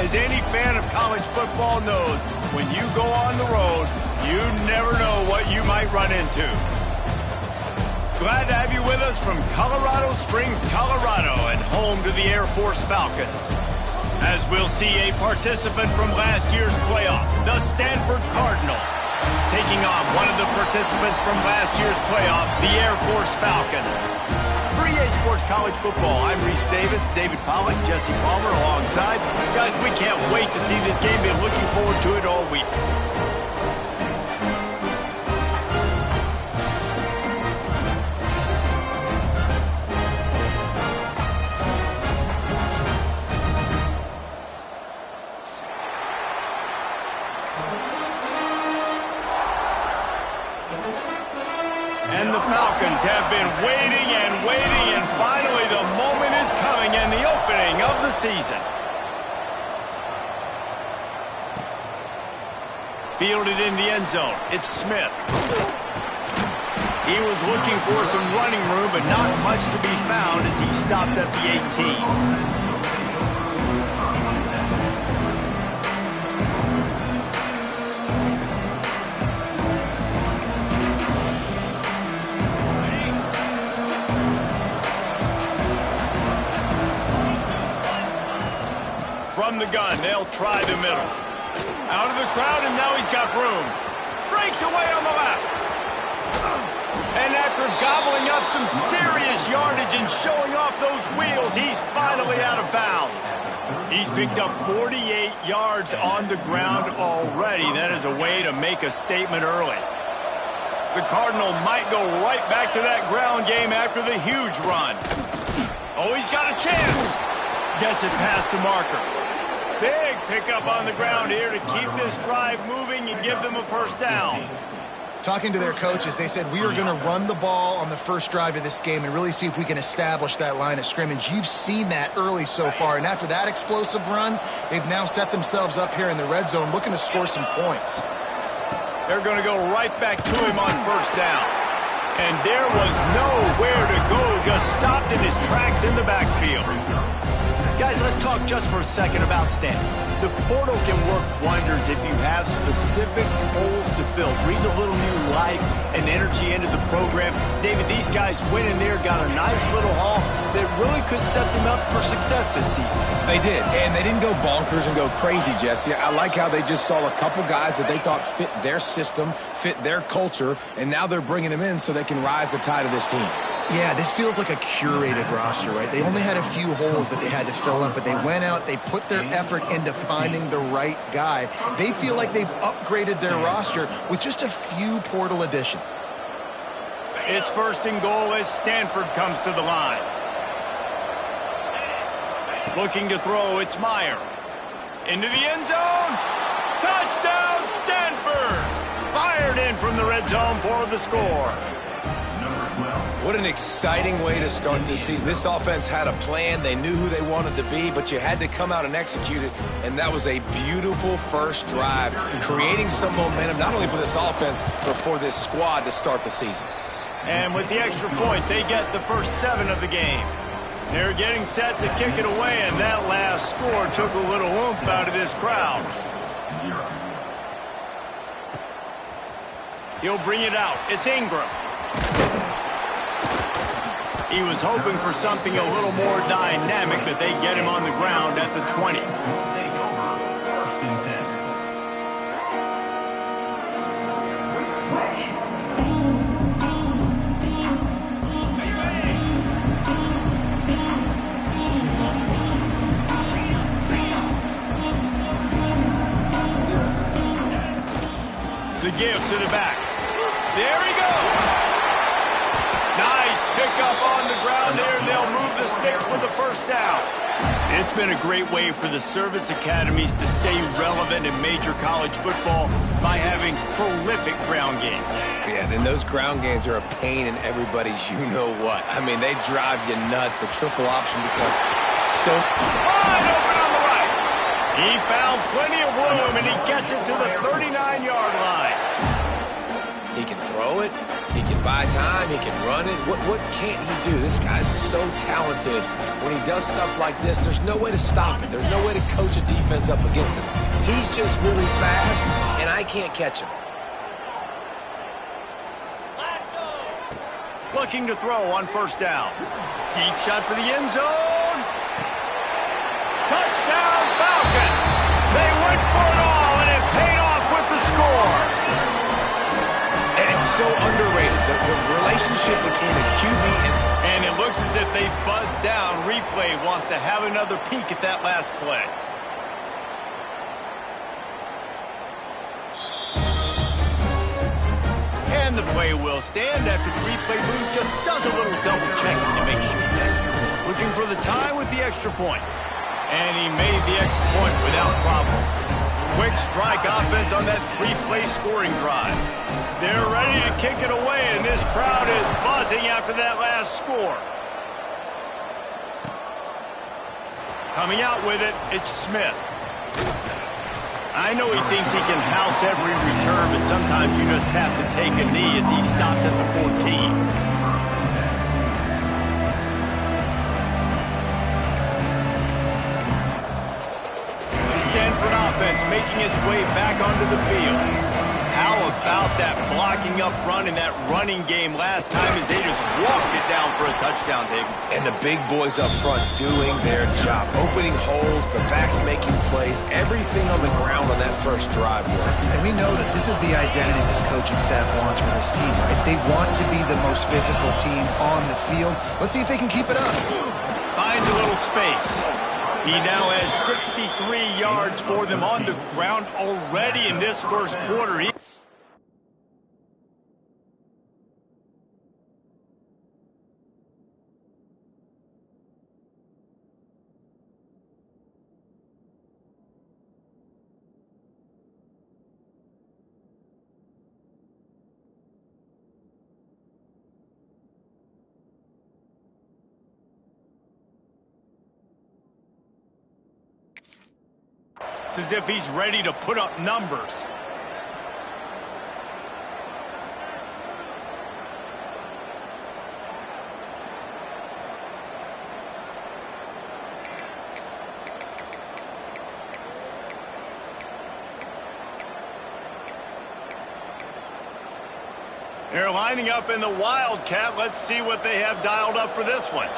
As any fan of college football knows, when you go on the road, you never know what you might run into. Glad to have you with us from Colorado Springs, Colorado, and home to the Air Force Falcons. As we'll see a participant from last year's playoff, the Stanford Cardinal, taking on one of the participants from last year's playoff, the Air Force Falcons. For EA Sports College Football, I'm Reese Davis, David Pollack, Jesse Palmer alongside. Guys, we can't wait to see this game. Been looking forward to it all week. And the Falcons have been waiting and waiting, and finally the moment is coming and the opening of the season. Fielded in the end zone, it's Smith. He was looking for some running room, but not much to be found as he stopped at the 18. From the gun, they'll try the middle. Out of the crowd, and now he's got room. Breaks away on the left. And after gobbling up some serious yardage and showing off those wheels, he's finally out of bounds. He's picked up 48 yards on the ground already. That is a way to make a statement early. The Cardinal might go right back to that ground game after the huge run. Oh, he's got a chance. Gets it past the marker. Big pickup on the ground here to keep this drive moving and give them a first down. Talking to their coaches, they said we are going to run the ball on the first drive of this game and really see if we can establish that line of scrimmage. You've seen that early so far, and after that explosive run, they've now set themselves up here in the red zone looking to score some points. They're going to go right back to him on first down. And there was nowhere to go, just stopped in his tracks in the backfield. Guys, let's talk just for a second about Stanford. The portal can work wonders if you have specific holes to fill. Breathe a little new life and energy into the program. David, these guys went in there, got a nice little haul that really could set them up for success this season. They did, and they didn't go bonkers and go crazy, Jesse. I like how they just saw a couple guys that they thought fit their system, fit their culture, and now they're bringing them in so they can rise the tide of this team. Yeah, this feels like a curated roster, right? They only had a few holes that they had to fill up, but they went out, they put their effort into finding the right guy. They feel like they've upgraded their roster with just a few portal additions. It's first and goal as Stanford comes to the line. Looking to throw, it's Meyer. Into the end zone. Touchdown, Stanford! Fired in from the red zone for the score. What an exciting way to start this season. This offense had a plan. They knew who they wanted to be, but you had to come out and execute it, and that was a beautiful first drive, creating some momentum, not only for this offense, but for this squad to start the season. And with the extra point, they get the first 7 of the game. They're getting set to kick it away, and that last score took a little oomph out of this crowd. He'll bring it out. It's Ingram. He was hoping for something a little more dynamic, but they get him on the ground at the 20. The give to the back. There he goes. Nice pickup on the ground there. They'll move the sticks with the first down. It's been a great way for the service academies to stay relevant in major college football by having prolific ground games. Yeah, then those ground games are a pain in everybody's you-know-what. I mean, they drive you nuts, the triple option, because so... Wide open on the right. He found plenty of room, and he gets it to the 39-yard line. He can throw it. He can buy time. He can run it. What can't he do? This guy's so talented. When he does stuff like this, there's no way to stop it. There's no way to coach a defense up against this. He's just really fast, and I can't catch him. Looking to throw on first down. Deep shot for the end zone. Touchdown, Falcons! They went for it all, and it paid off with the score. And it's so underrated, the relationship between a QB and it looks as if they buzzed down. Replay wants to have another peek at that last play. And the play will stand after the replay booth just does a little double checking to make sure. Looking for the tie with the extra point. And he made the extra point without problem. Quick strike offense on that replay scoring drive. They're ready to kick it away, and this crowd is buzzing after that last score. Coming out with it, it's Smith. I know he thinks he can house every return, but sometimes you just have to take a knee as he stopped at the 14. Stanford offense making its way back onto the field. How about that blocking up front in that running game last time as they just walked it down for a touchdown, David? And the big boys up front doing their job. Opening holes, the backs making plays, everything on the ground on that first drive worked. And we know that this is the identity this coaching staff wants for this team, right? They want to be the most physical team on the field. Let's see if they can keep it up. Finds a little space. He now has 63 yards for them on the ground already in this first quarter. It's as if he's ready to put up numbers. They're lining up in the Wildcat. Let's see what they have dialed up for this one.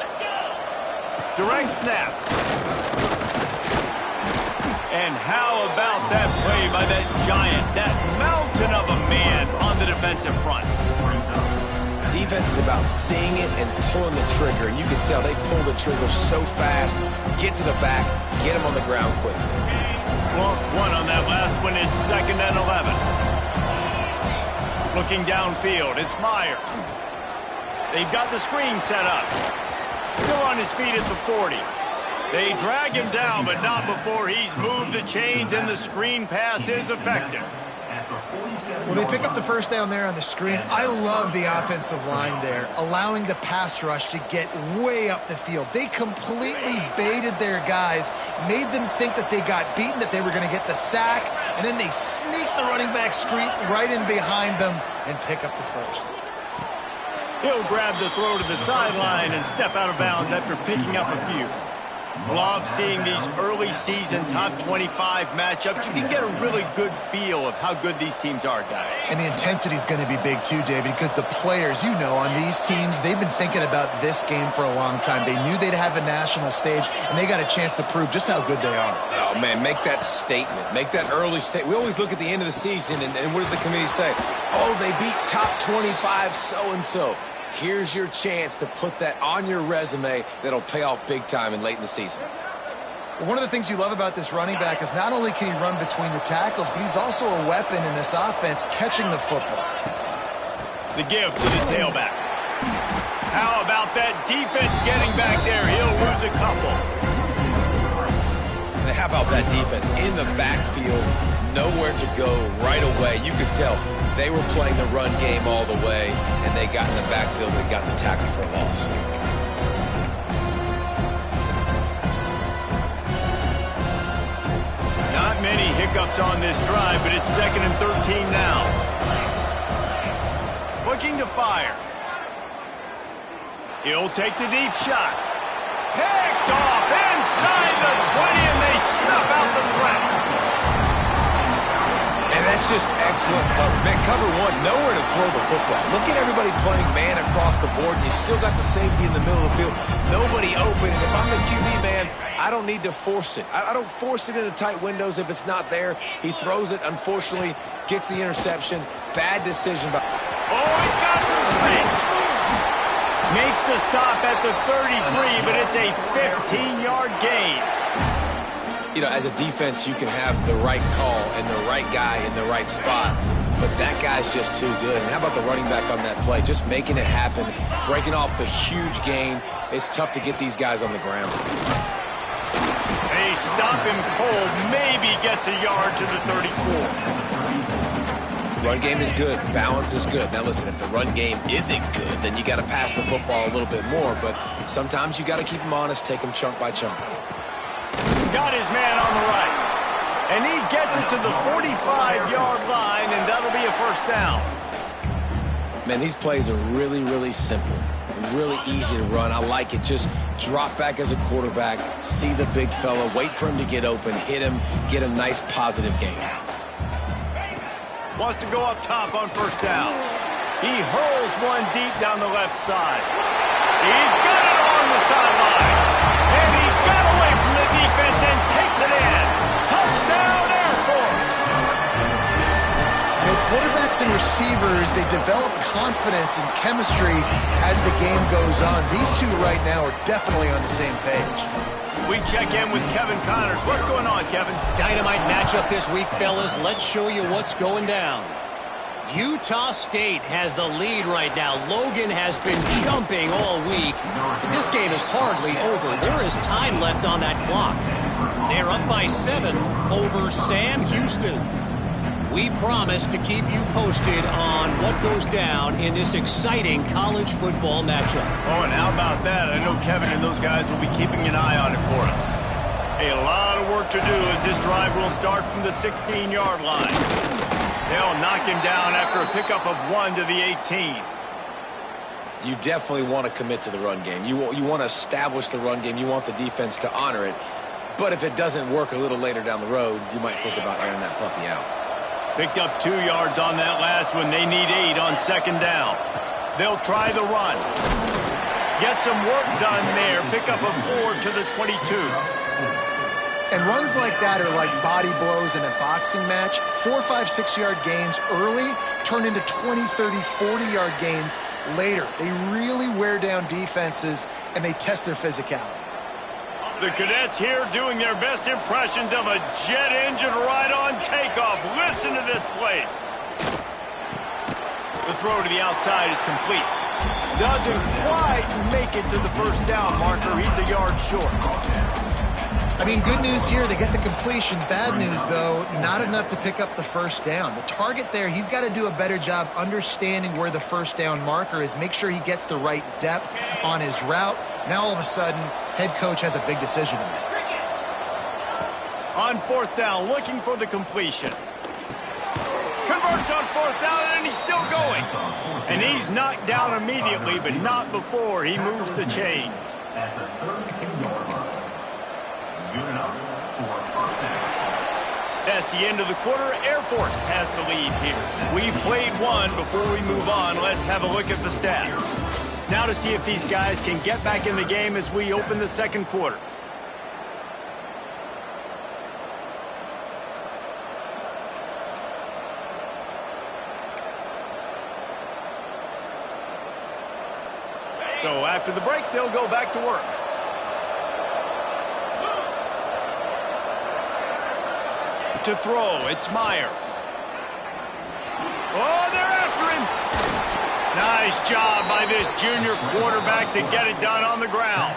Direct snap. And how about that play by that giant, that mountain of a man on the defensive front? Defense is about seeing it and pulling the trigger. And you can tell they pull the trigger so fast, get to the back, get him on the ground quickly. Lost one on that last one. It's 2nd and 11. Looking downfield, it's Myers. They've got the screen set up. Still on his feet at the 40. They drag him down, but not before he's moved the chains, and the screen pass is effective. Well, they pick up the first down there on the screen. I love the offensive line there, allowing the pass rush to get way up the field. They completely baited their guys, made them think that they got beaten, that they were going to get the sack, and then they sneak the running back screen right in behind them and pick up the first. He'll grab the throw to the sideline and step out of bounds after picking up a few. Love seeing these early season top 25 matchups. You can get a really good feel of how good these teams are, guys. And the intensity is going to be big too, David, because the players, you know, on these teams, they've been thinking about this game for a long time. They knew they'd have a national stage, and they got a chance to prove just how good they are. Oh, man, make that statement. Make that early statement. We always look at the end of the season, and what does the committee say? Oh, they beat top 25 so-and-so. Here's your chance to put that on your resume that'll pay off big time and late in the season. Well, one of the things you love about this running back is not only can he run between the tackles, but he's also a weapon in this offense catching the football. The give to the tailback. How about that defense getting back there? He'll lose a couple. And how about that defense in the backfield? Nowhere to go right away. You could tell they were playing the run game all the way, and they got in the backfield and got the tackle for a loss. Not many hiccups on this drive, but it's 2nd and 13 now. looking to fire. He'll take the deep shot. Picked off inside the 20, and they snuff out the threat. And that's just excellent coverage. Man, cover one, nowhere to throw the football. Look at everybody playing man across the board, and you still got the safety in the middle of the field. Nobody open, and if I'm the QB, man, I don't need to force it. I don't force it into tight windows if it's not there. He throws it, unfortunately, gets the interception. Bad decision. Oh, he's got some space. Makes the stop at the 33, but it's a 15-yard gain. You know, as a defense, you can have the right call and the right guy in the right spot, but that guy's just too good. And how about the running back on that play? Just making it happen, breaking off the huge gain. It's tough to get these guys on the ground. They stop him cold, maybe gets a yard to the 34. Run game is good. Balance is good. Now, listen, if the run game isn't good, then you got to pass the football a little bit more, but sometimes you got to keep them honest, take them chunk by chunk. Got his man on the right. And he gets it to the 45-yard line, and that'll be a first down. Man, these plays are really, really simple. Really easy to run. I like it. Just drop back as a quarterback, see the big fella, wait for him to get open, hit him, get a nice positive gain. Wants to go up top on first down. He hurls one deep down the left side. He's got it on the sideline. And he got away from the defense and takes it in. Touchdown, Air Force. You know, quarterbacks and receivers, they develop confidence and chemistry as the game goes on. These two right now are definitely on the same page. We check in with Kevin Connors. What's going on, Kevin? Dynamite matchup this week, fellas. Let's show you what's going down. Utah State has the lead right now. Logan has been jumping all week. This game is hardly over. There is time left on that clock. They're up by 7 over Sam Houston. We promise to keep you posted on what goes down in this exciting college football matchup. Oh, and how about that? I know Kevin and those guys will be keeping an eye on it for us. A lot of work to do as this drive will start from the 16-yard line. They'll knock him down after a pickup of 1 to the 18. You definitely want to commit to the run game. You want to establish the run game. You want the defense to honor it. But if it doesn't work a little later down the road, you might think about airing that puppy out. Picked up 2 yards on that last one. They need 8 on second down. They'll try the run. Get some work done there. Pick up a 4 to the 22. And runs like that are like body blows in a boxing match. 4, 5, 6-yard gains early turn into 20, 30, 40-yard gains later. They really wear down defenses, and they test their physicality. The cadets here doing their best impressions of a jet engine right on takeoff. Listen to this place. The throw to the outside is complete. Doesn't quite make it to the first down marker. He's a yard short. I mean, good news here, they get the completion. Bad news, though, not enough to pick up the first down. The target there, he's got to do a better job understanding where the first down marker is, make sure he gets the right depth on his route. Now, all of a sudden, head coach has a big decision to make. On fourth down, looking for the completion. Converts on fourth down, and he's still going. And he's knocked down immediately, but not before he moves the chains. That's the end of the quarter. Air Force has the lead here. We've played one. Before we move on, let's have a look at the stats. Now to see if these guys can get back in the game as we open the second quarter. So after the break, they'll go back to work. To throw, it's Meyer. Oh, they're after him. Nice job by this junior quarterback to get it done on the ground.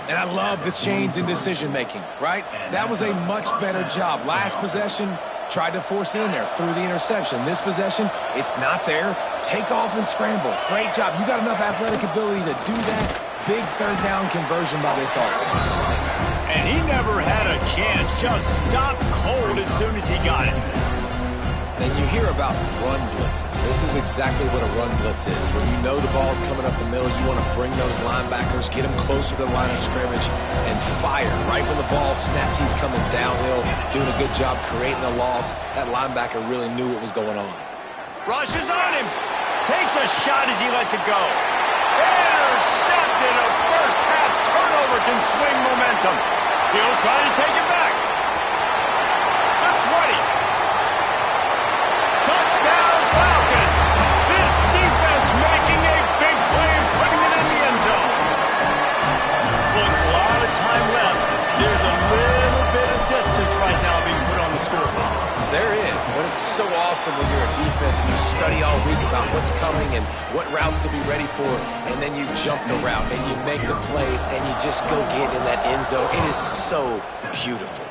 And I love the change in decision-making, right? That was a much better job. Last possession, tried to force it in there, threw the interception. This possession, it's not there. Take off and scramble. Great job. You got enough athletic ability to do that. Big third down conversion by this offense. And he never had a chance. Just stopped cold as soon as he got it. then you hear about run blitzes. This is exactly what a run blitz is. When you know the ball's coming up the middle, you want to bring those linebackers, get them closer to the line of scrimmage, and fire. Right when the ball snaps, he's coming downhill, doing a good job creating the loss. That linebacker really knew what was going on. Rushes on him. Takes a shot as he lets it go. Intercepted. A first half turnover can swing momentum. He'll try to take it back. The 20. Touchdown Falcons. This defense making a big play and putting it in the end zone. With a lot of time left, there's a little bit of distance right now being put on the scoreboard. There is, but it's so awesome when you're a defense and you study all week about what's coming and what routes to be ready for, and then you jump the route and you make the plays and you just go get in that end zone. It is so beautiful.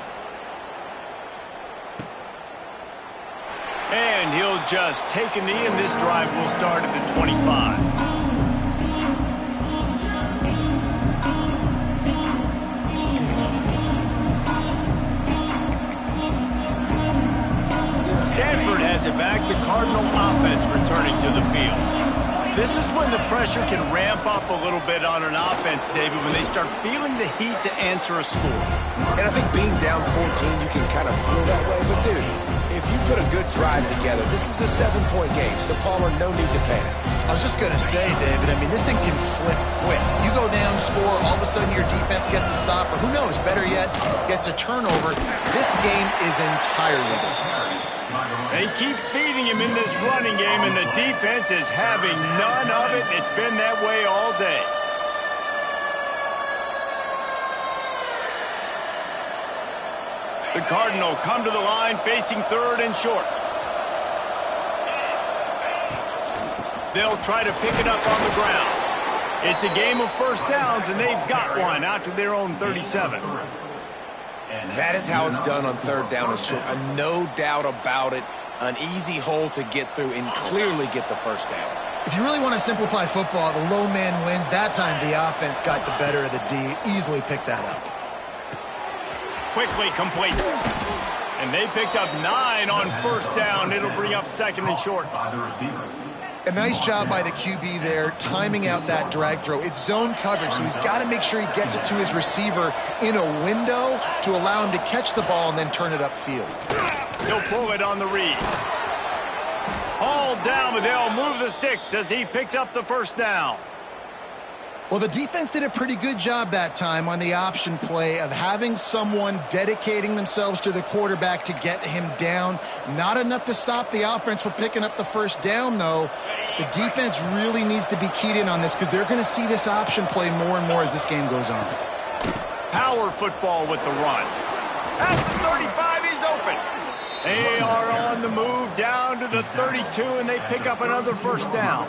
And he'll just take a knee, and this drive will start at the 25. Stanford has it back. The Cardinal offense returning to the field. This is when the pressure can ramp up a little bit on an offense, David, when they start feeling the heat to answer a score. And I think being down 14, you can kind of feel that way. But, dude, if you put a good drive together, this is a 7-point game, so Palmer, no need to panic. I was just going to say, David, I mean, this thing can flip quick. You go down, score, all of a sudden your defense gets a stop, or who knows, better yet, gets a turnover. This game is entirely different. They keep feeding him in this running game, and the defense is having none of it. It's been that way all day. The Cardinal come to the line facing third and short. They'll try to pick it up on the ground. It's a game of first downs, and they've got one out to their own 37. That is how it's done on third down and short. No doubt about it. An easy hole to get through and clearly get the first down. If you really want to simplify football, the low man wins. That time the offense got the better of the D. Easily picked that up. Quickly complete. And they picked up 9 on first down. It'll bring up second and short. A nice job by the QB there, timing out that drag throw. It's zone coverage, so he's got to make sure he gets it to his receiver in a window to allow him to catch the ball and then turn it upfield. He'll pull it on the read. All down, but they'll move the sticks as he picks up the first down. Well, the defense did a pretty good job that time on the option play of having someone dedicating themselves to the quarterback to get him down. Not enough to stop the offense from picking up the first down, though. The defense really needs to be keyed in on this because they're going to see this option play more and more as this game goes on. Power football with the run. At the 35, he's open. They are on the move down to the 32, and they pick up another first down.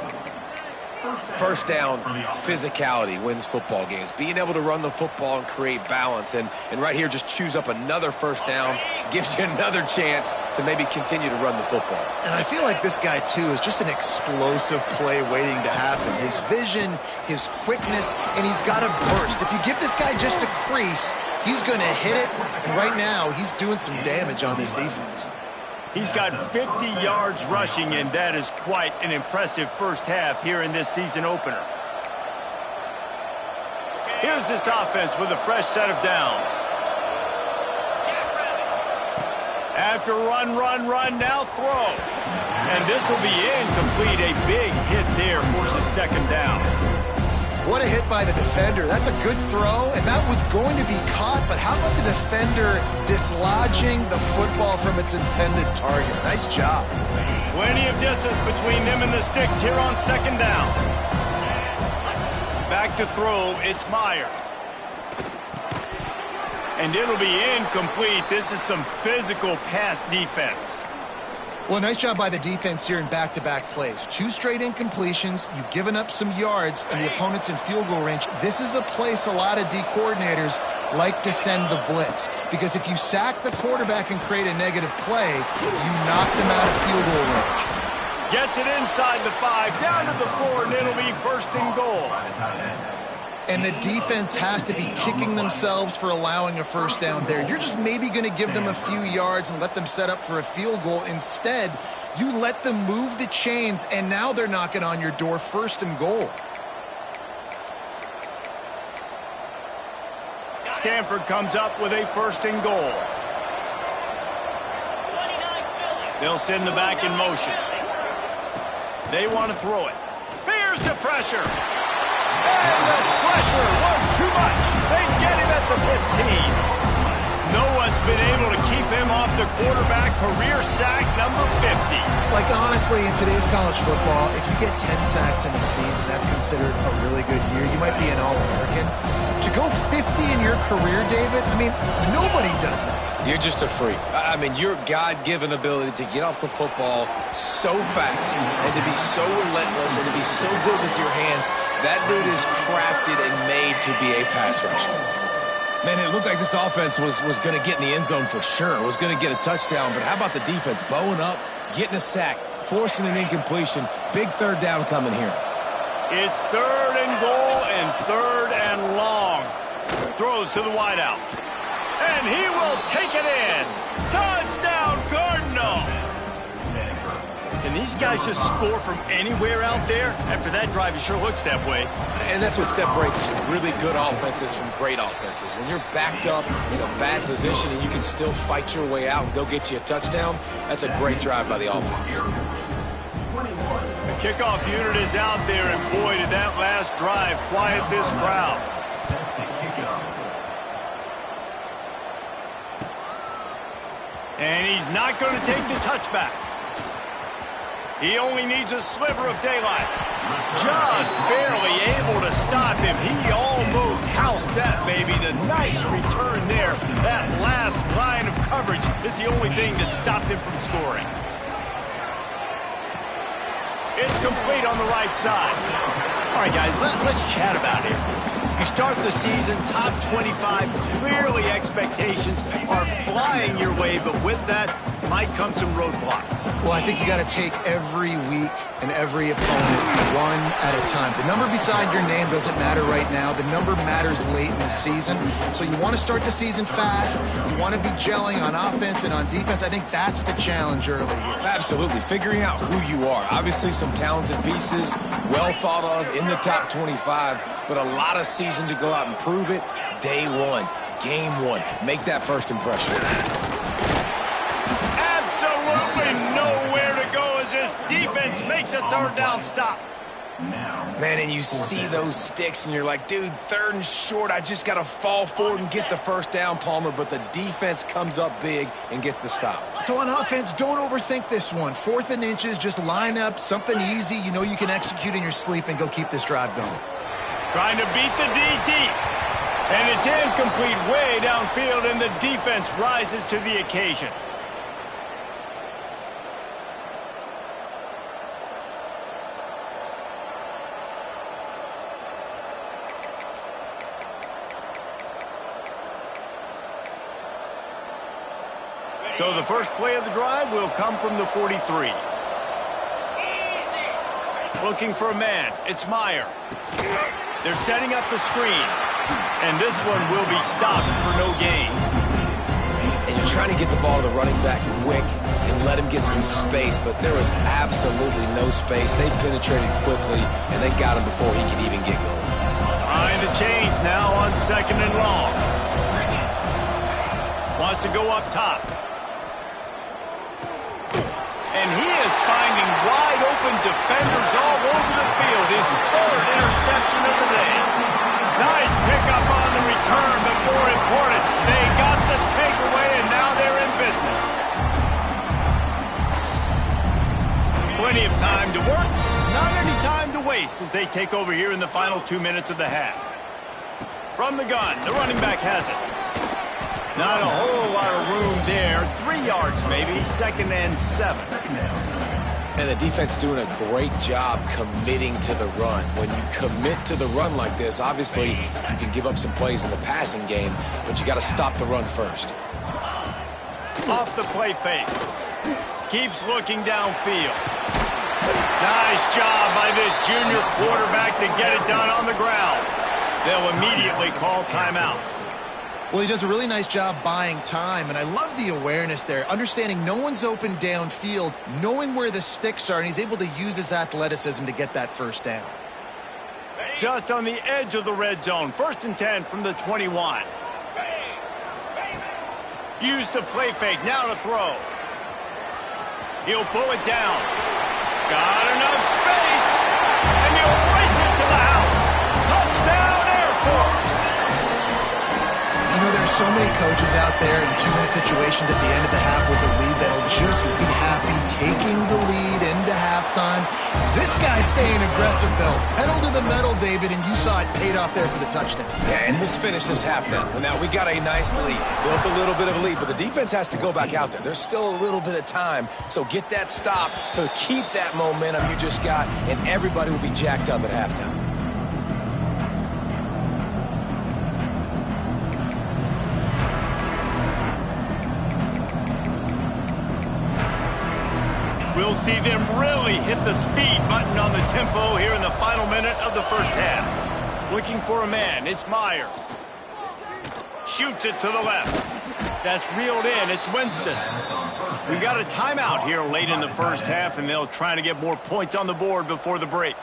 First down, physicality wins football games. Being able to run the football and create balance. And right here, just choose up another first down. Gives you another chance to maybe continue to run the football. And I feel like this guy, too, is just an explosive play waiting to happen. His vision, his quickness, and he's got a burst. If you give this guy just a crease, he's going to hit it. And right now, he's doing some damage on this defense. He's got 50 yards rushing, and that is quite an impressive first half here in this season opener. Here's this offense with a fresh set of downs. After run, now throw. And this will be incomplete. A big hit there forces second down. What a hit by the defender. That's a good throw, and that was going to be caught, but how about the defender dislodging the football from its intended target? Nice job. Plenty of distance between them and the sticks here on second down. Back to throw, it's Myers. And it'll be incomplete. This is some physical pass defense. Well, nice job by the defense here in back-to-back plays. 2 straight incompletions. You've given up some yards, and the opponent's in field goal range. This is a place a lot of D coordinators like to send the blitz. Because if you sack the quarterback and create a negative play, you knock them out of field goal range. Gets it inside the 5, down to the 4, and it'll be first and goal. and the defense has to be kicking themselves for allowing a first down there. You're just maybe going to give them a few yards and let them set up for a field goal. Instead, you let them move the chains, and now they're knocking on your door, 1st and goal. Stanford comes up with a 1st and goal. They'll send the back in motion. They want to throw it. Here's the pressure. And the pressure was too much. They get him at the 15. No one's been able to keep him off the quarterback. Career sack number 50. Like, honestly, in today's college football, if you get 10 sacks in a season, that's considered a really good year. You might be an All-American. To go 50 in your career, David, I mean, nobody does that. You're just a freak. I mean, your God-given ability to get off the football so fast and to be so relentless and to be so good with your hands, that dude is crafted and made to be a pass rusher. Man, it looked like this offense was going to get in the end zone for sure. Was going to get a touchdown, but how about the defense bowing up, getting a sack, forcing an incompletion, big 3rd down coming here. It's 3rd and goal and 3rd and long. Throws to the wideout. And he will take it in. Touchdown, Cardinal. Can these guys just score from anywhere out there? After that drive, it sure looks that way. And that's what separates really good offenses from great offenses. When you're backed up in a bad position and you can still fight your way out and they'll get you a touchdown, that's a great drive by the offense. The kickoff unit is out there, and boy, did that last drive quiet this crowd. And he's not going to take the touchback. He only needs a sliver of daylight. Just barely able to stop him. He almost housed that baby. The nice return there. That last line of coverage is the only thing that stopped him from scoring. It's complete on the right side. All right, guys, let's chat about it. You start the season top 25. Clearly expectations are flying your way, but with that might come some roadblocks. Well, I think you got to take every week and every opponent one at a time. The number beside your name doesn't matter right now. The number matters late in the season. So you want to start the season fast. You want to be gelling on offense and on defense. I think that's the challenge early here. Absolutely. Figuring out who you are. Obviously some talented pieces, well thought of in the top 25, but a lot of season to go out and prove it. Day one, game one. Make that first impression. Absolutely nowhere to go as this defense makes a 3rd down stop. Man, and you see those sticks, and you're like, dude, 3rd and short. I just got to fall forward and get the 1st down, Palmer. But the defense comes up big and gets the stop. So on offense, don't overthink this one. 4th and inches, just line up something easy you know you can execute in your sleep and go keep this drive going. Trying to beat the D deep. And it's incomplete way downfield, and the defense rises to the occasion. So the first play of the drive will come from the 43. Looking for a man. It's Meyer. They're setting up the screen. And this one will be stopped for no gain. And you're trying to get the ball to the running back quick and let him get some space, but there was absolutely no space. They penetrated quickly, and they got him before he could even get going. Behind the chains now on 2nd and long. Wants to go up top. And he is finding wide-open defenders all over the field. His 3rd interception of the day. Nice pickup on the return, but more important, they got the takeaway, and now they're in business. Plenty of time to work, not any time to waste as they take over here in the final 2 minutes of the half. From the gun, the running back has it. Not a whole lot of room there. 3 yards maybe, 2nd and 7. And the defense doing a great job committing to the run. When you commit to the run like this, obviously you can give up some plays in the passing game, but you got to stop the run first. Off the play fake. Keeps looking downfield. Nice job by this junior quarterback to get it done on the ground. They'll immediately call timeout. Well, he does a really nice job buying time, and I love the awareness there, understanding no one's open downfield, knowing where the sticks are, and he's able to use his athleticism to get that first down. Just on the edge of the red zone. 1st and 10 from the 21. Use the play fake. Now to throw. He'll pull it down. Got enough space. And he'll race it to the house. Touchdown, Air Force. You know, there's so many coaches out there in 2-minute situations at the end of the half with a lead that'll just be happy taking the lead into halftime. This guy's staying aggressive, though. Pedal to the metal, David, and you saw it paid off there for the touchdown. Yeah, and let's finish this half now. Well, now we got a nice lead. Built a little bit of a lead, but the defense has to go back out there. There's still a little bit of time, so get that stop to keep that momentum you just got, and everybody will be jacked up at halftime. We'll see them really hit the speed button on the tempo here in the final minute of the first half. Looking for a man, it's Myers. Shoots it to the left. That's reeled in, it's Winston. We got a timeout here late in the first half, and they'll try to get more points on the board before the break.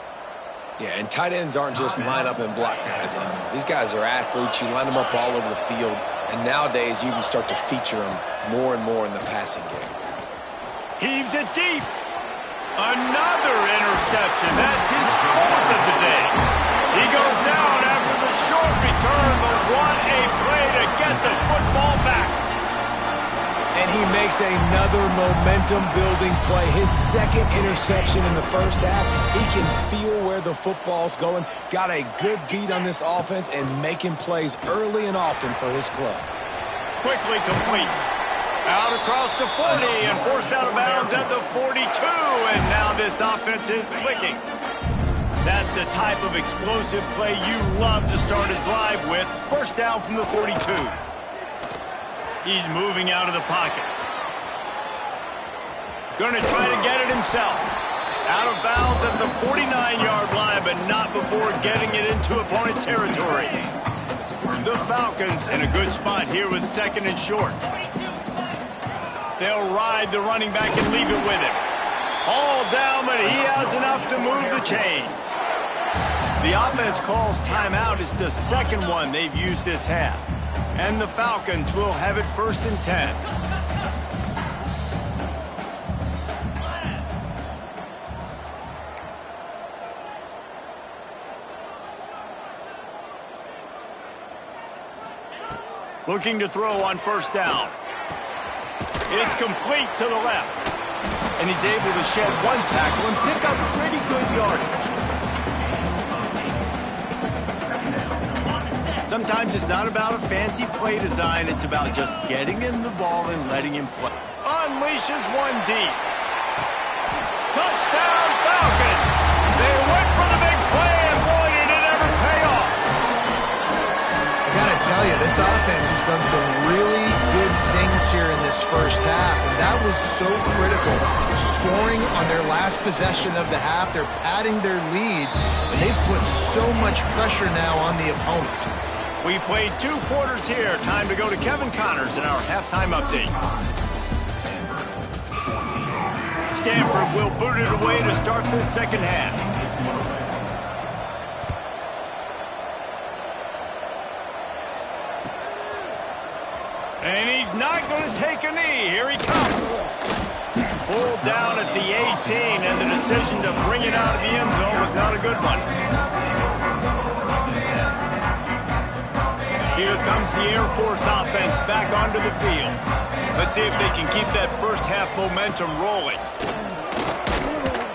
Yeah, and tight ends aren't just line up and block guys anymore. These guys are athletes. You line them up all over the field, and nowadays you can start to feature them more and more in the passing game. Heaves it deep. Another interception. That's his 4th of the day. He goes down after the short return, but what a play to get the football back. And he makes another momentum-building play. His 2nd interception in the first half. He can feel where the football's going. Got a good beat on this offense and making plays early and often for his club. Quickly complete. Out across the 40 and forced out of bounds at the 42. And now this offense is clicking. That's the type of explosive play you love to start a drive with. First down from the 42. He's moving out of the pocket. Going to try to get it himself. Out of bounds at the 49-yard line, but not before getting it into opponent territory. The Falcons in a good spot here with 2nd and short. They'll ride the running back and leave it with him. All down, but he has enough to move the chains. The offense calls timeout. It's the 2nd one they've used this half. And the Falcons will have it 1st and 10. Looking to throw on 1st down. It's complete to the left. And he's able to shed one tackle and pick up pretty good yardage. Sometimes it's not about a fancy play design. It's about just getting him the ball and letting him play. Unleashes one deep. Touchdown, Falcons! They went for the big play, and boy, did it ever pay off. I gotta tell you, this offense has done some really good things here in this first half, and that was so critical. Scoring on their last possession of the half, they're padding their lead, and they've put so much pressure now on the opponent. We played 2 quarters here. Time to go to Kevin Connors in our halftime update. Stanford will boot it away to start this 2nd half. And he's not going to take a knee. Here he comes. Pulled down at the 18, and the decision to bring it out of the end zone was not a good one. Here comes the Air Force offense back onto the field. Let's see if they can keep that first half momentum rolling.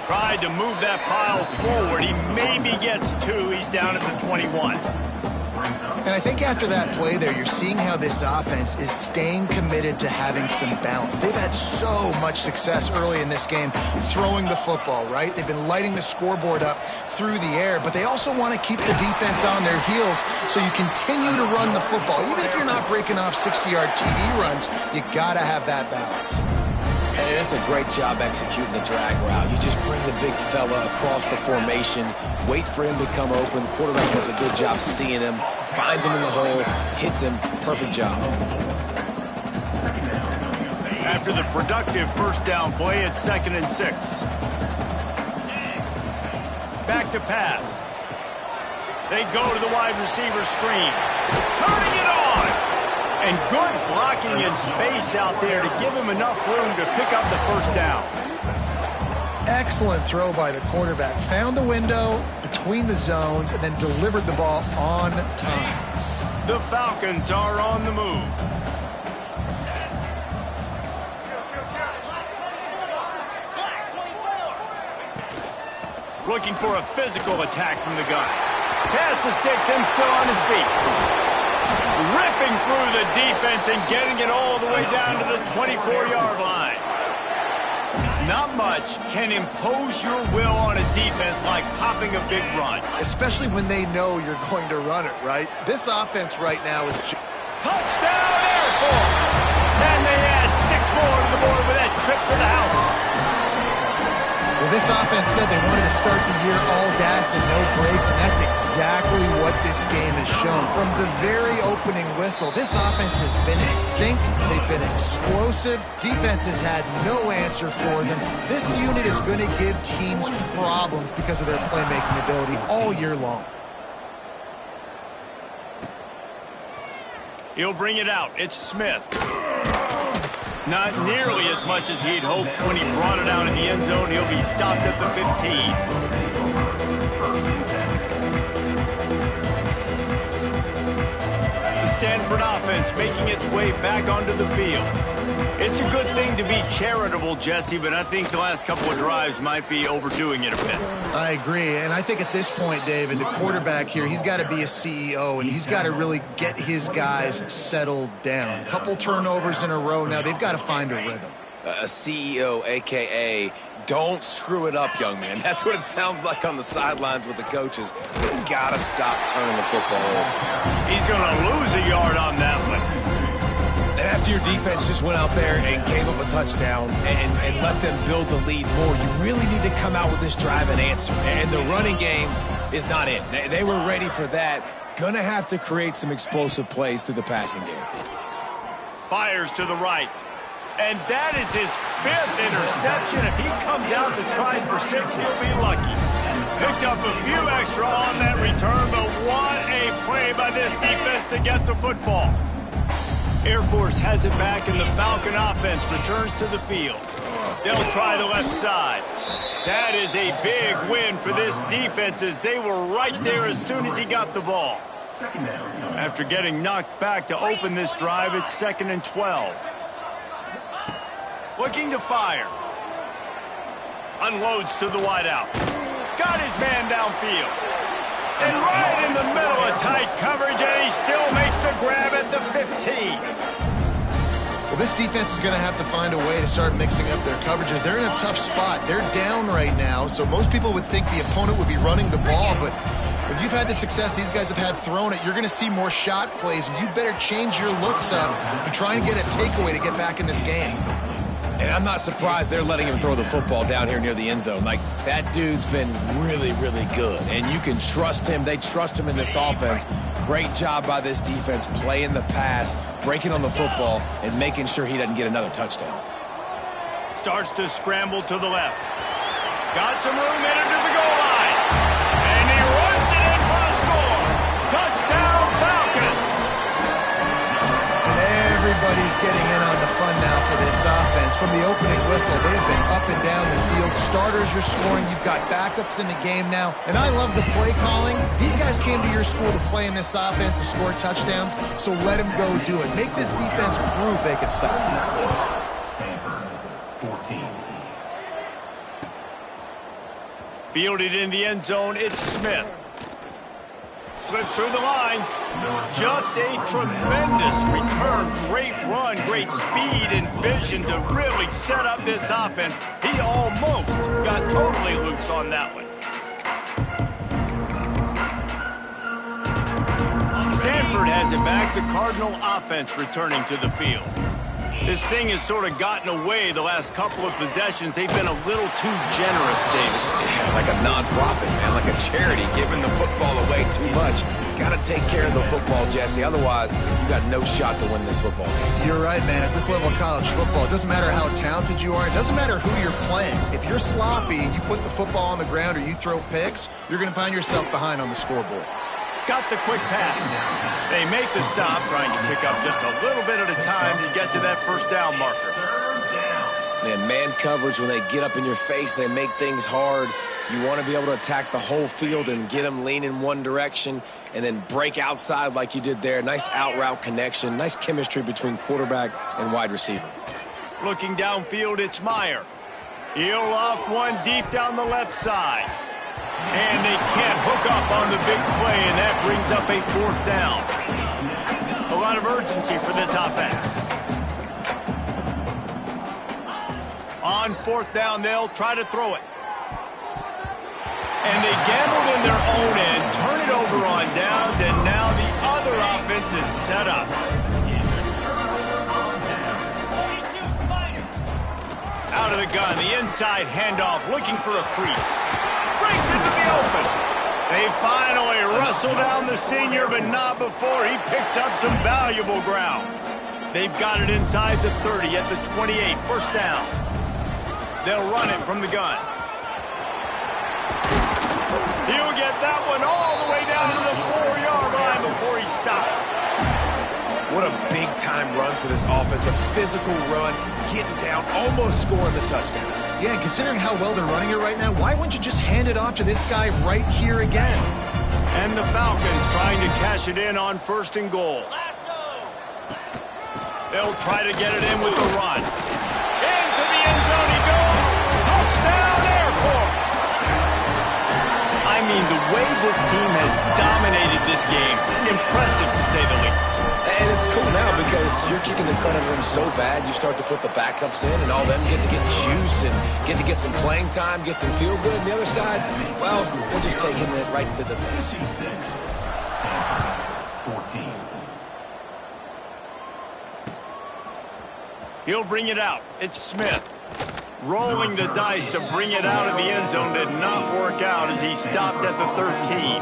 Tried to move that pile forward. He maybe gets 2. He's down at the 21. And I think after that play there, you're seeing how this offense is staying committed to having some balance. They've had so much success early in this game throwing the football, right? They've been lighting the scoreboard up through the air, but they also want to keep the defense on their heels so you continue to run the football. Even if you're not breaking off 60-yard TD runs, you got to have that balance. And that's a great job executing the drag route. You just bring the big fella across the formation, wait for him to come open. The quarterback does a good job seeing him, finds him in the hole, hits him. Perfect job. After the productive first down play, it's 2nd and 6. Back to pass. They go to the wide receiver screen. Turning it on! And good blocking in space out there to give him enough room to pick up the first down. Excellent throw by the quarterback. Found the window between the zones and then delivered the ball on time. The Falcons are on the move. Looking for a physical attack from the gun. Pass the sticks and still on his feet. Ripping through the defense and getting it all the way down to the 24-yard line. Not much can impose your will on a defense like popping a big run. Especially when they know you're going to run it, right? This offense right now is... Touchdown Air Force! And they add 6 more to the board with that trip to the house. Well, this offense said they wanted to start the year all gas and no brakes, and that's exactly what this game has shown. From the very opening whistle, this offense has been in sync. They've been explosive. Defense has had no answer for them. This unit is going to give teams problems because of their playmaking ability all year long. He'll bring it out. It's Smith. Not nearly as much as he'd hoped when he brought it out in the end zone. He'll be stopped at the 15. The Stanford offense making its way back onto the field. It's a good thing to be charitable, Jesse, but I think the last couple of drives might be overdoing it a bit. I agree, and I think at this point, David, the quarterback here, he's got to be a CEO, and he's got to really get his guys settled down. A couple turnovers in a row now. They've got to find a rhythm. A CEO, a.k.a. don't screw it up, young man. That's what it sounds like on the sidelines with the coaches. You got to stop turning the football over. He's going to lose a yard on that one. And after your defense just went out there and gave up a touchdown and let them build the lead more, you really need to come out with this drive and answer. And the running game is not it. They were ready for that. Gonna have to create some explosive plays through the passing game. Fires to the right. And that is his 5th interception. If he comes out to try for 6, he'll be lucky. Picked up a few extra on that return, but what a play by this defense to get the football. Air Force has it back, and the Falcon offense returns to the field. They'll try the left side. That is a big win for this defense, as they were right there as soon as he got the ball. After getting knocked back to open this drive, it's 2nd and 12. Looking to fire. Unloads to the wideout. Got his man downfield. And right in the middle of tight coverage, and he still makes the grab at the 15. Well, this defense is going to have to find a way to start mixing up their coverages. They're in a tough spot. They're down right now, so most people would think the opponent would be running the ball, but if you've had the success these guys have had throwing it, you're going to see more shot plays, and you better change your looks up and try and get a takeaway to get back in this game. And I'm not surprised they're letting him throw the football down here near the end zone. Like, that dude's been really, really good. And you can trust him. They trust him in this offense. Great job by this defense playing the pass, breaking on the football, and making sure he doesn't get another touchdown. Starts to scramble to the left. Got some room headed to the goal line. And he runs it in for a score. Touchdown, Falcons. And everybody's getting in on the fun now for this offense. From the opening whistle, they've been up and down the field. Starters are scoring. You've got backups in the game now. And I love the play calling. These guys came to your school to play in this offense to score touchdowns, so let them go do it. Make this defense prove they can stop. Stanford, 14. Fielded in the end zone, it's Smith. Slips through the line. Just a tremendous return. Great run, great speed and vision to really set up this offense. He almost got totally loose on that one. Stanford has it back. The Cardinal offense returning to the field. This thing has sort of gotten away the last couple of possessions. They've been a little too generous, David. Yeah, like a non-profit, man, like a charity, giving the football away too much. Got to take care of the football, Jesse. Otherwise, you got no shot to win this football game. You're right, man. At this level of college football, it doesn't matter how talented you are. It doesn't matter who you're playing. If you're sloppy and you put the football on the ground or you throw picks, you're going to find yourself behind on the scoreboard. Got the quick pass. They make the stop, trying to pick up just a little bit at a time to get to that first down marker. Man coverage, when they get up in your face, they make things hard. You want to be able to attack the whole field and get them leaning one direction and then break outside like you did there. Nice out route connection, nice chemistry between quarterback and wide receiver. Looking downfield, it's Meyer. He'll off one deep down the left side. And they can't hook up on the big play, and that brings up a fourth down. A lot of urgency for this offense. On fourth down, they'll try to throw it. And they gambled in their own end, turn it over on downs, and now the other offense is set up. Out of the gun, the inside handoff, looking for a crease. Breaks into the open. They finally wrestle down the senior, but not before he picks up some valuable ground. They've got it inside the 30 at the 28, first down. They'll run it from the gun. He'll get that one all the way down to the 4-yard line before he stopped. What a big-time run for this offense. A physical run, getting down, almost scoring the touchdown. Yeah, and considering how well they're running it right now, why wouldn't you just hand it off to this guy right here again? And the Falcons trying to cash it in on first and goal. They'll try to get it in with the run. Into the end zone he goes. Touchdown, Air Force. I mean, the way this team has dominated this game, impressive to say the least. And it's cool now because you're kicking the crud out of them so bad, you start to put the backups in, and all them get to get juice and get to get some playing time, get some feel good. And the other side, well, they're just taking it right to the face. 14. He'll bring it out. It's Smith. Rolling the dice to bring it out of the end zone did not work out as he stopped at the 13.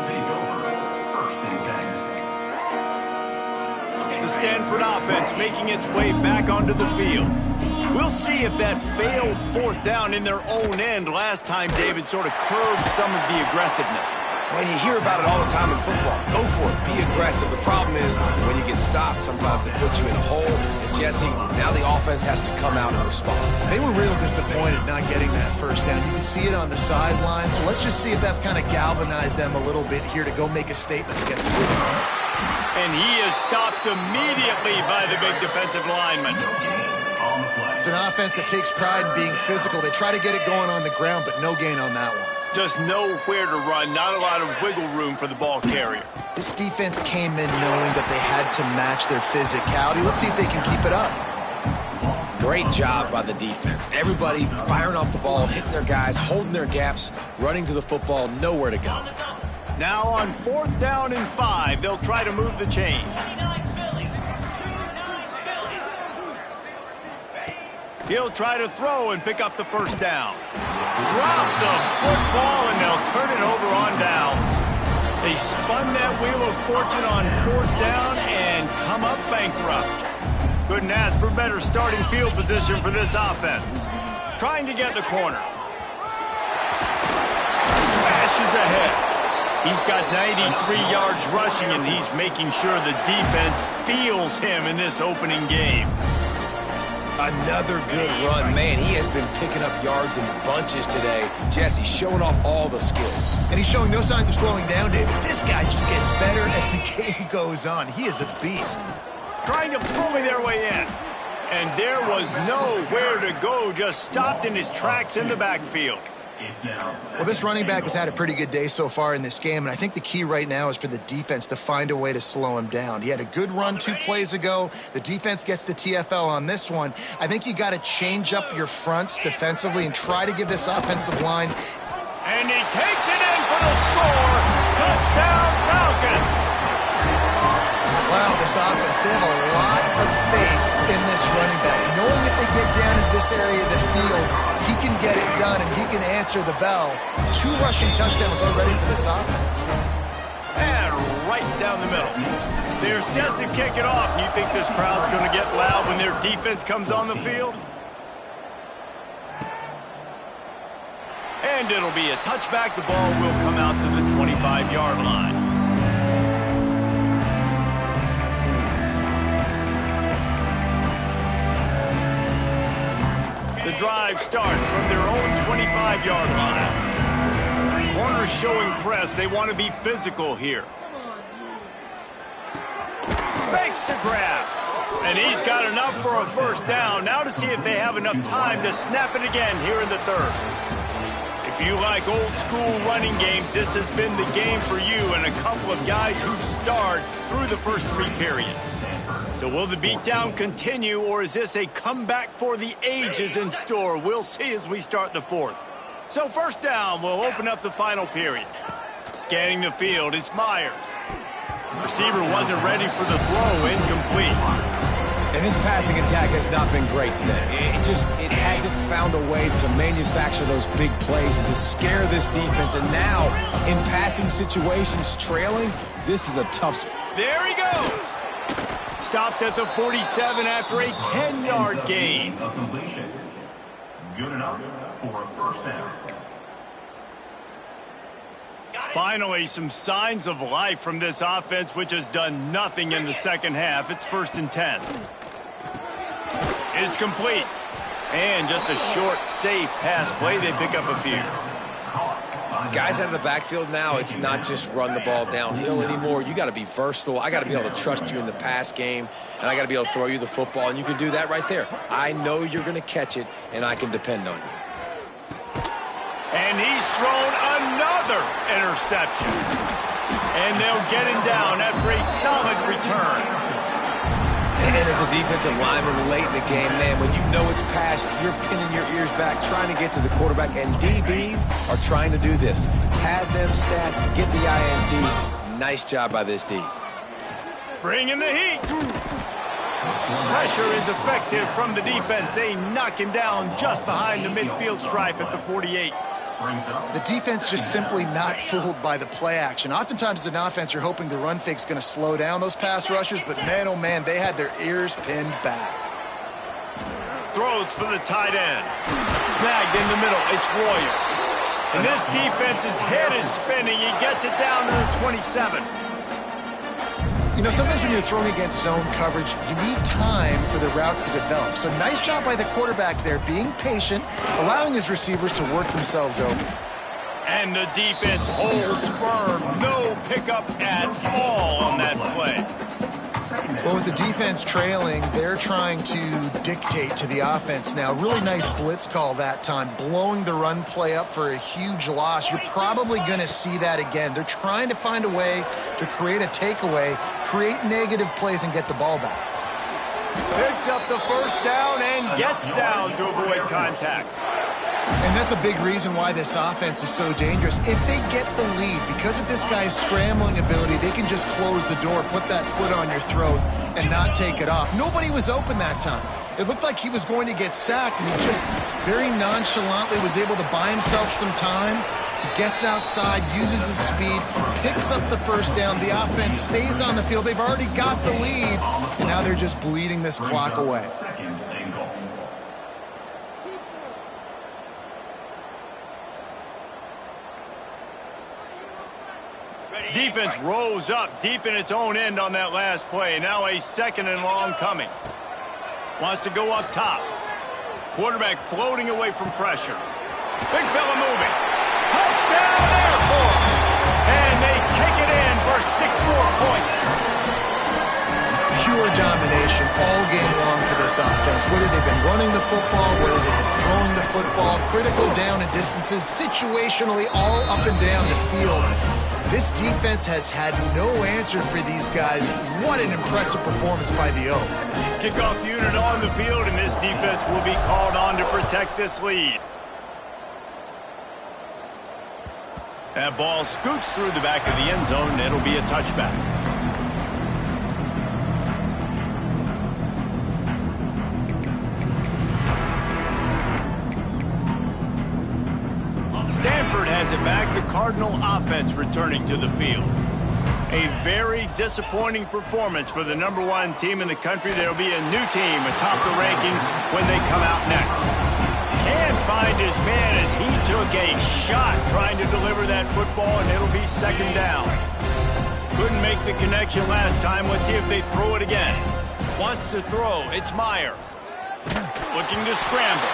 The Stanford offense making its way back onto the field. We'll see if that failed fourth down in their own end last time, David, sort of curbed some of the aggressiveness. Well, you hear about it all the time in football. Go for it. Be aggressive. The problem is when you get stopped, sometimes it puts you in a hole. And, Jesse, now the offense has to come out and respond. They were real disappointed not getting that first down. You can see it on the sideline. So let's just see if that's kind of galvanized them a little bit here to go make a statement against the defense. And he is stopped immediately by the big defensive lineman. It's an offense that takes pride in being physical. They try to get it going on the ground, but no gain on that one. Just nowhere to run, not a lot of wiggle room for the ball carrier. This defense came in knowing that they had to match their physicality. Let's see if they can keep it up. Great job by the defense. Everybody firing off the ball, hitting their guys, holding their gaps, running to the football, nowhere to go. Now on fourth down and 5, they'll try to move the chains. He'll try to throw and pick up the first down. Drop the football and they'll turn it over on downs. They spun that wheel of fortune on fourth down and come up bankrupt. Couldn't ask for better starting field position for this offense. Trying to get the corner. Smashes ahead. He's got 93 yards rushing, and he's making sure the defense feels him in this opening game. Another good run. Man, he has been picking up yards in bunches today. Jesse showing off all the skills. And he's showing no signs of slowing down, David. This guy just gets better as the game goes on. He is a beast. Trying to bully their way in. And there was nowhere to go, just stopped in his tracks in the backfield. Well, this running back has had a pretty good day so far in this game, and I think the key right now is for the defense to find a way to slow him down. He had a good run 2 plays ago. The defense gets the TFL on this one. I think you got to change up your fronts defensively and try to give this offensive line. And he takes it in for the score. Touchdown, Falcons. Wow, the this offense, they have a lot of faith in this running back, knowing if they get down in this area of the field, he can get it done and he can answer the bell. 2 rushing touchdowns already for this offense. And right down the middle. They're set to kick it off. You think this crowd's going to get loud when their defense comes on the field? And it'll be a touchback. The ball will come out to the 25-yard line. The drive starts from their own 25-yard line. Corners showing press. They want to be physical here. Makes the grab. And he's got enough for a first down. Now to see if they have enough time to snap it again here in the third. If you like old school running games, this has been the game for you and a couple of guys who starred through the first 3 periods. So will the beatdown continue, or is this a comeback for the ages in store? We'll see as we start the fourth. So first down, we'll open up the final period. Scanning the field, it's Myers. Receiver wasn't ready for the throw, incomplete. And this passing attack has not been great today. It hasn't found a way to manufacture those big plays and to scare this defense. And now, in passing situations, trailing, this is a tough spot. There he goes. Stopped at the 47 after a 10-yard gain. Good enough for a first down. Finally, some signs of life from this offense, which has done nothing in the second half. It's 1st and 10. It's complete. And just a short, safe pass play. They pick up a few. Guys out of the backfield now, it's not just run the ball downhill anymore. You got to be versatile. I got to be able to trust you in the pass game, and I got to be able to throw you the football, and you can do that right there. I know you're going to catch it, and I can depend on you. And he's thrown another interception. And they'll get him down after a solid return. And as a defensive lineman late in the game, man, when you know it's passed, you're pinning your ears back, trying to get to the quarterback. And DBs are trying to do this. Pad them stats, get the INT. Nice job by this D. Bringing the heat. Pressure is effective from the defense. They knock him down just behind the midfield stripe at the 48. The defense just simply not fooled by the play action. Oftentimes as an offense, you're hoping the run fake's going to slow down those pass rushers, but man, oh man, they had their ears pinned back. Throws for the tight end. Snagged in the middle. It's Royer. And this defense's head is spinning. He gets it down to the 27. You know, sometimes when you're throwing against zone coverage, you need time for the routes to develop. So nice job by the quarterback there, being patient, allowing his receivers to work themselves open. And the defense holds firm. No pickup at all on that play. Well, with the defense trailing, they're trying to dictate to the offense now. Really nice blitz call that time, blowing the run play up for a huge loss. You're probably going to see that again. They're trying to find a way to create a takeaway, create negative plays, and get the ball back. Picks up the first down and gets down to avoid contact. And that's a big reason why this offense is so dangerous. If they get the lead, because of this guy's scrambling ability, they can just close the door, put that foot on your throat, and not take it off. Nobody was open that time. It looked like he was going to get sacked, and he just very nonchalantly was able to buy himself some time. He gets outside, uses his speed, picks up the first down. The offense stays on the field. They've already got the lead, and now they're just bleeding this clock away. Defense rose up deep in its own end on that last play. Now a 2nd and long coming. Wants to go up top. Quarterback floating away from pressure. Big fella moving. Touchdown Air Force. And they take it in for 6 more points. Pure domination all game long for this offense. Whether they've been running the football, whether they've been throwing the football, critical down and distances, situationally all up and down the field. This defense has had no answer for these guys. What an impressive performance by the O. Kickoff unit on the field, and this defense will be called on to protect this lead. That ball scoots through the back of the end zone, and it'll be a touchback. it back. The Cardinal offense returning to the field. A very disappointing performance for the #1 team in the country. There will be a new team atop the rankings when they come out next. Can't find his man as he took a shot trying to deliver that football, and it'll be second down. Couldn't make the connection last time. Let's see if they throw it again. Wants to throw. It's Meyer. Looking to scramble.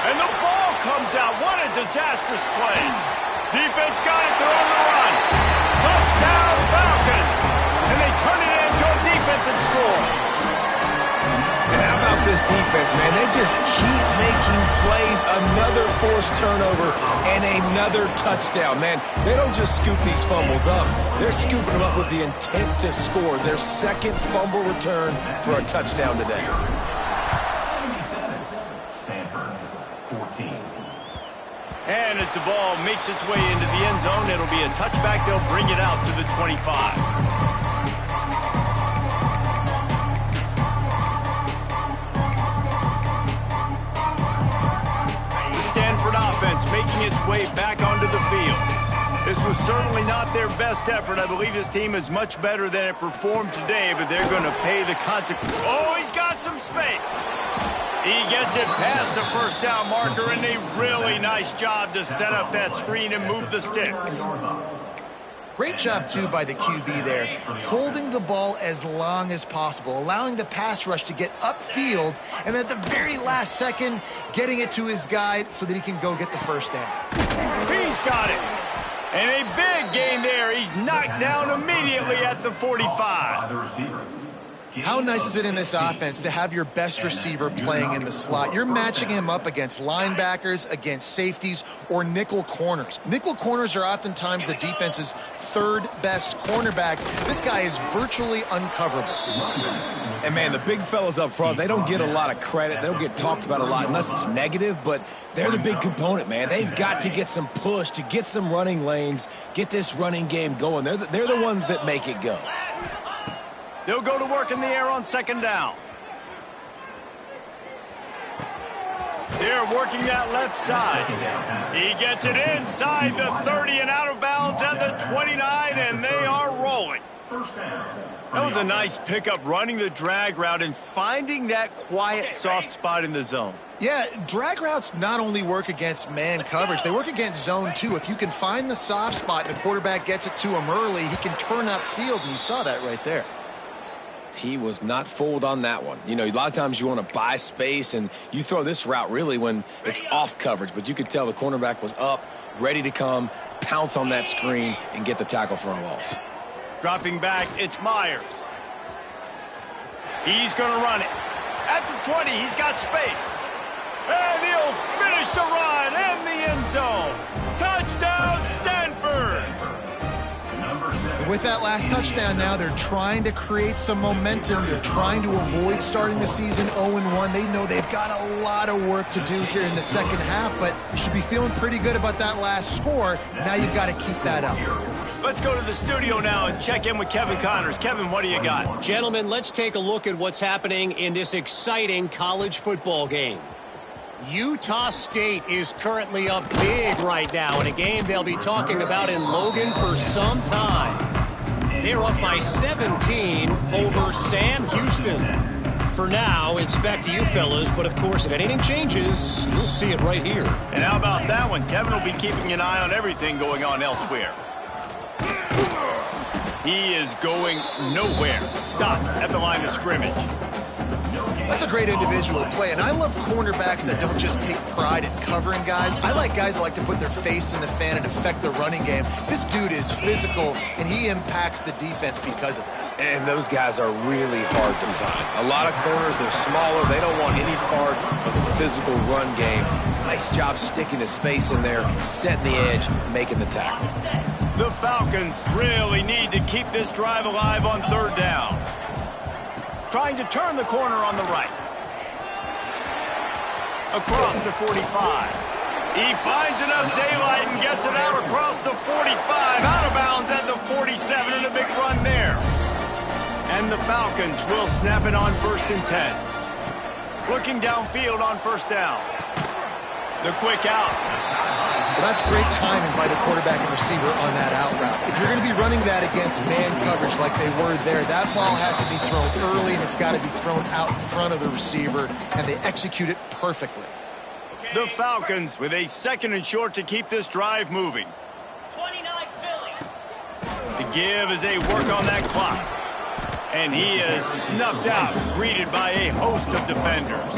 And the ball comes out. What a disastrous play. Defense got it. They're on the run. Touchdown, Falcons. And they turn it into a defensive score. And how about this defense, man? They just keep making plays. Another forced turnover and another touchdown, man. They don't just scoop these fumbles up. They're scooping them up with the intent to score. Their second fumble return for a touchdown today. 77, Stanford, 14. And as the ball makes its way into the end zone, it'll be a touchback. They'll bring it out to the 25. The Stanford offense making its way back onto the field. This was certainly not their best effort. I believe this team is much better than it performed today, but they're going to pay the consequence. Oh, he's got some space. He gets it past the first down marker, and a really nice job to set up that screen and move the sticks. Great job, too, by the QB there, holding the ball as long as possible, allowing the pass rush to get upfield, and at the very last second, getting it to his guy so that he can go get the first down. He's got it. And a big gain there. He's knocked down immediately at the 45. The receiver. How nice is it in this offense to have your best receiver playing in the slot? You're matching him up against linebackers, against safeties, or nickel corners. Nickel corners are oftentimes the defense's third best cornerback. This guy is virtually uncoverable. And, man, the big fellas up front, they don't get a lot of credit. They don't get talked about a lot unless it's negative, but they're the big component, man. They've got to get some push, to get some running lanes, get this running game going. They're the ones that make it go. They'll go to work in the air on second down. They're working that left side. He gets it inside the 30 and out of bounds at the 29, and they are rolling. That was a nice pickup, running the drag route and finding that quiet, soft spot in the zone. Yeah, drag routes not only work against man coverage, they work against zone too. If you can find the soft spot and the quarterback gets it to him early, he can turn upfield, and you saw that right there. He was not fooled on that one. You know, a lot of times you want to buy space, and you throw this route really when it's off coverage. But you could tell the cornerback was up, ready to come, pounce on that screen, and get the tackle for a loss. Dropping back, it's Myers. He's going to run it. At the 20, he's got space. And he'll finish the run and the end zone. Touchdown, Stanford! With that last touchdown now, they're trying to create some momentum. They're trying to avoid starting the season 0-1. They know they've got a lot of work to do here in the second half, but you should be feeling pretty good about that last score. Now you've got to keep that up. Let's go to the studio now and check in with Kevin Connors. Kevin, what do you got? Gentlemen, let's take a look at what's happening in this exciting college football game. Utah State is currently up big right now in a game they'll be talking about in Logan for some time. They're up by 17 over Sam Houston. For now, it's back to you fellas, but of course, if anything changes, you'll see it right here. And how about that one? Kevin will be keeping an eye on everything going on elsewhere. He is going nowhere. Stop at the line of scrimmage. That's a great individual play, and I love cornerbacks that don't just take pride in covering guys. I like guys that like to put their face in the fan and affect the running game. This dude is physical, and he impacts the defense because of that. And those guys are really hard to find. A lot of corners, they're smaller. They don't want any part of the physical run game. Nice job sticking his face in there, setting the edge, making the tackle. The Falcons really need to keep this drive alive on third down. Trying to turn the corner on the right. Across the 45. He finds enough daylight and gets it out across the 45. Out of bounds at the 47 and a big run there. And the Falcons will snap it on 1st and 10. Looking downfield on 1st down. The quick out. Well, that's great timing by the quarterback and receiver on that out route. If you're going to be running that against man coverage like they were there, that ball has to be thrown early, and it's got to be thrown out in front of the receiver, and they execute it perfectly. The Falcons with a 2nd and short to keep this drive moving. 29 Philly. The give as they work on that clock. And he is snuffed out, greeted by a host of defenders.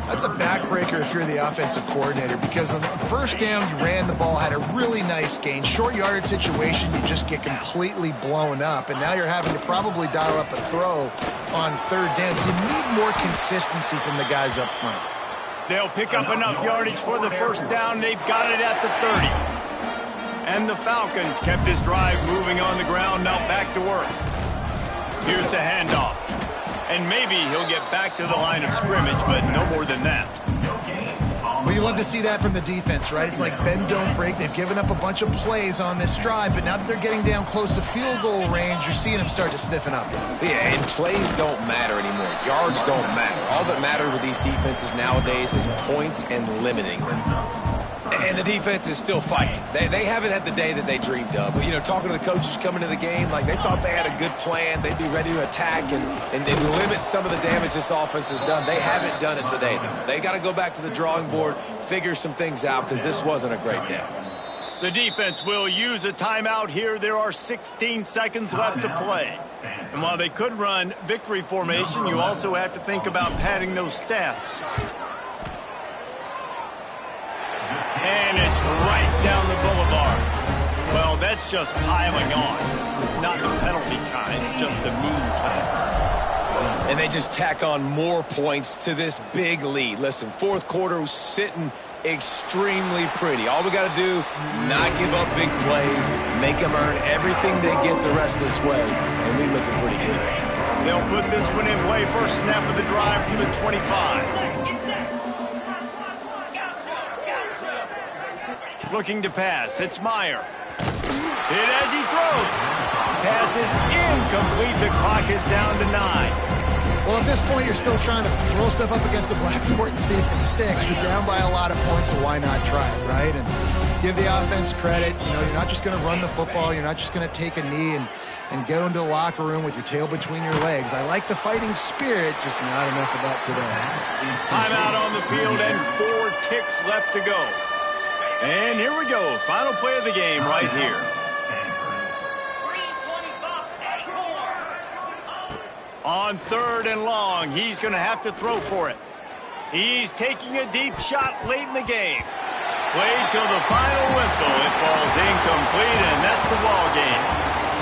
That's a backbreaker if you're the offensive coordinator, because on the first down, you ran the ball, had a really nice gain. Short yardage situation, you just get completely blown up, and now you're having to probably dial up a throw on 3rd down. You need more consistency from the guys up front. They'll pick up enough yardage for the 1st down. They've got it at the 30. And the Falcons kept this drive moving on the ground. Now back to work. Here's the handoff. And maybe he'll get back to the line of scrimmage, but no more than that. Well, you love to see that from the defense, right? It's like bend, don't break. They've given up a bunch of plays on this drive, but now that they're getting down close to field goal range, you're seeing them start to stiffen up. Yeah, and plays don't matter anymore. Yards don't matter. All that matters with these defenses nowadays is points and limiting them. And the defense is still fighting. They haven't had the day that they dreamed of. But, you know, talking to the coaches coming to the game, like they thought they had a good plan. They'd be ready to attack and limit some of the damage this offense has done. They haven't done it today, though. They got to go back to the drawing board, figure some things out, because this wasn't a great day. The defense will use a timeout here. There are 16 seconds left to play. And while they could run victory formation, you also have to think about padding those stats. And it's right down the boulevard. Well, that's just piling on. Not the penalty kind, just the mean kind. And they just tack on more points to this big lead. Listen, 4th quarter was sitting extremely pretty. All we got to do, not give up big plays, make them earn everything they get the rest of this way, and we looking pretty good. They'll put this one in play. First snap of the drive from the 25. Looking to pass. It's Meyer. Hit as he throws. Pass is incomplete. The clock is down to 9. Well, at this point, you're still trying to throw stuff up against the blackboard and see if it sticks. You're down by a lot of points, so why not try it, right? And give the offense credit. You know, you're not just going to run the football. You're not just going to take a knee and go into the locker room with your tail between your legs. I like the fighting spirit, just not enough about today. Timeout on the field and 4 ticks left to go. And here we go. Final play of the game right here. On 3rd and long, he's going to have to throw for it. He's taking a deep shot late in the game. Played till the final whistle. It falls incomplete, and that's the ball game.